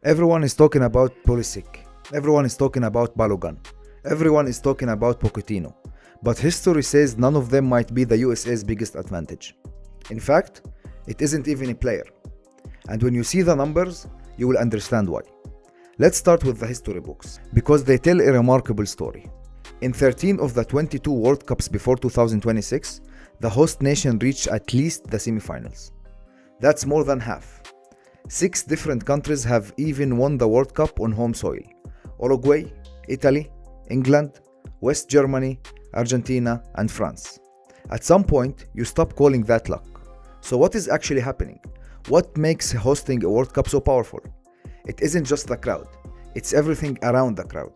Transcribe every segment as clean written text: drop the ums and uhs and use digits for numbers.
Everyone is talking about Pulisic. Everyone is talking about Balogun. Everyone is talking about Pochettino. But history says none of them might be the USA's biggest advantage. In fact, it isn't even a player. And when you see the numbers, you will understand why. Let's start with the history books, because they tell a remarkable story. In 13 of the 22 World Cups before 2026, the host nation reached at least the semi-finals. That's more than half. 6 different countries have even won the World Cup on home soil: Uruguay, Italy, England, West Germany, Argentina, and France. At some point, you stop calling that luck. So what is actually happening? What makes hosting a World Cup so powerful? It isn't just the crowd, it's everything around the crowd.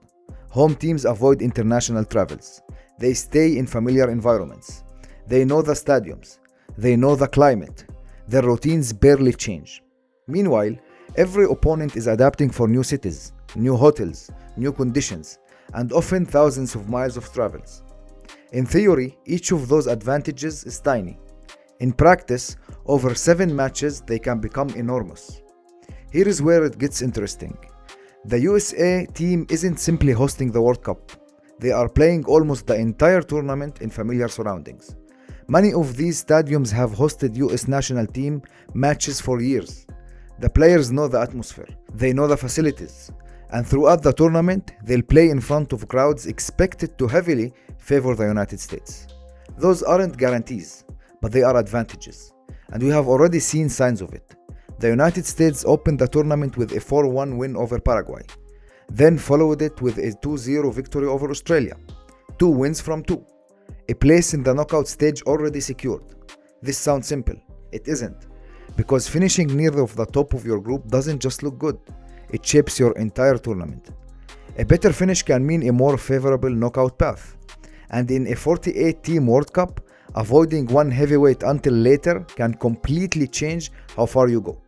Home teams avoid international travels. They stay in familiar environments. They know the stadiums. They know the climate. Their routines barely change. Meanwhile, every opponent is adapting for new cities, new hotels, new conditions, and often thousands of miles of travels. In theory, each of those advantages is tiny. In practice, over 7 matches, they can become enormous. Here is where it gets interesting. The USA team isn't simply hosting the World Cup. They are playing almost the entire tournament in familiar surroundings. Many of these stadiums have hosted US national team matches for years. The players know the atmosphere, they know the facilities, and throughout the tournament, they'll play in front of crowds expected to heavily favor the United States. Those aren't guarantees, but they are advantages, and we have already seen signs of it. The United States opened the tournament with a 4-1 win over Paraguay, then followed it with a 2-0 victory over Australia. 2 wins from 2. A place in the knockout stage already secured. This sounds simple. It isn't. Because finishing near the top of your group doesn't just look good. It shapes your entire tournament. A better finish can mean a more favorable knockout path. And in a 48-team World Cup, avoiding one heavyweight until later can completely change how far you go.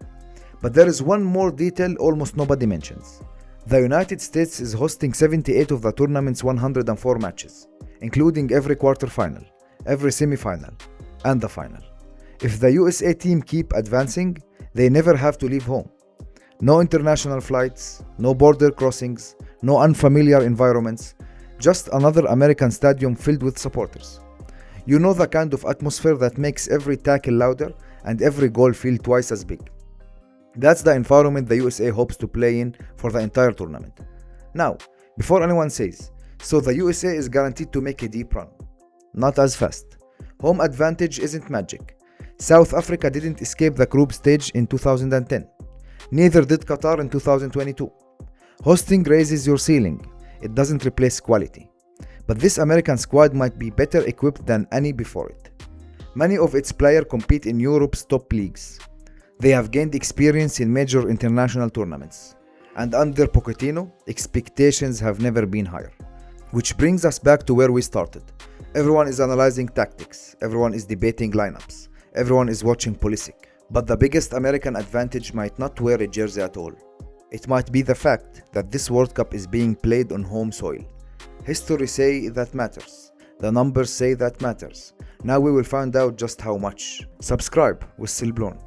But there is one more detail almost nobody mentions. The United States is hosting 78 of the tournament's 104 matches, including every quarterfinal, every semi-final, and the final. If the USA team keep advancing, they never have to leave home. No international flights, no border crossings, no unfamiliar environments, just another American stadium filled with supporters. You know the kind of atmosphere that makes every tackle louder and every goal feel twice as big. That's the environment the USA hopes to play in for the entire tournament. Now, before anyone says, so the USA is guaranteed to make a deep run. Not as fast. Home advantage isn't magic. South Africa didn't escape the group stage in 2010. Neither did Qatar in 2022. Hosting raises your ceiling. It doesn't replace quality. But this American squad might be better equipped than any before it. Many of its players compete in Europe's top leagues. They have gained experience in major international tournaments. And under Pochettino, expectations have never been higher. Which brings us back to where we started. Everyone is analyzing tactics. Everyone is debating lineups. Everyone is watching Pulisic. But the biggest American advantage might not wear a jersey at all. It might be the fact that this World Cup is being played on home soil. History say that matters. The numbers say that matters. Now we will find out just how much. Subscribe with Silblon.